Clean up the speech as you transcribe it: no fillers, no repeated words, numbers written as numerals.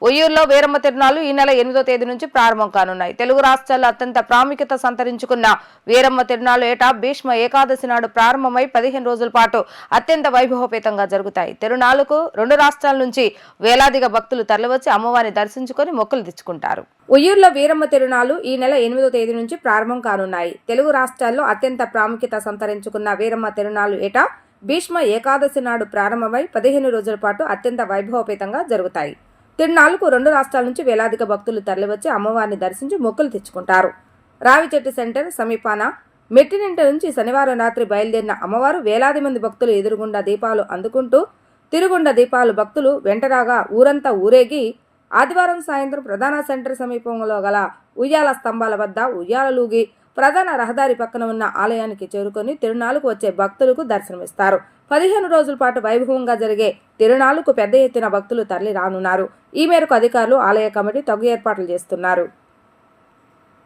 ఉయ్యూరులో వీరమ్మ తిరునాళ్లు ఈ నెల 8వ తేదీ నుంచి ప్రారంభం కానున్నాయి. తెలుగు రాష్ట్రాల్లో అత్యంత ప్రాముఖ్యత సంతరించుకున్న వీరమ్మ తిరునాళ్లు ఏటా భీష్మ ఏకాదశి నాడు ప్రారంభమై 15 రోజుల పాటు అత్యంత వైభవపేతంగా జరుగుతాయి. తిరునాళ్లకు 2 రాష్ట్రాల నుంచి వేలాదిగా భక్తులు తరలివచ్చి అమ్మవారిని దర్శించుకొని మొక్కులు తెచ్చుకుంటారు. ఉయ్యూరులో వీరమ్మ తిరునాళ్లు ఈ నెల 8వ తేదీ నుంచి ప్రారంభం కానున్నాయి. తెలుగు రాష్ట్రాల్లో అత్యంత ప్రాముఖ్యత సంతరించుకున్న వీరమ్మ తిరునాళ్లు ఏటా భీష్మ ఏకాదశి నాడు ప్రారంభమై 15 రోజుల పాటు అత్యంత వైభవపేతంగా జరుగుతాయి. తిరునాళ్లకు 2 రాష్ట్రాల నుంచి వేలాదిగా భక్తులు తరలివచ్చి అమ్మవారిని దర్శించి మొక్కులు తెచ్చుకుంటారు. రావిచెట్టు సెంటర్ సమీపాన మెట్టినింటి నుంచి శనివారం రాత్రి బయలుదేరిన అమ్మవారు వేలాది మంది భక్తులు ఎదురుగుండా దీపాలు అందుకుంటూ తిరుగుండ దీపాలు భక్తులు వెంటరాగా ఊరంతా ఊరేగి ఆదివారం సాయంత్రం ప్రధాన సెంటర్ సమీపంలో గల ఉయ్యాల స్తంభాల వద్ద ఉయ్యాలలూగి ప్రధాన రహదారి పక్కన ఉన్న ఆలయానికి చేరుకొని తిరునాళ్లకు వచ్చే భక్తులకు దర్శనమిస్తారు. 15 రోజుల పాటు వైభవంగా జరిగే తిరునాళ్లకు పెద్ద ఎత్తున భక్తులు తరలి రానున్నారు. ఈ మేరకు అధికారులు ఆలయ కమిటీ తగు ఏర్పాట్లు చేస్తున్నారు.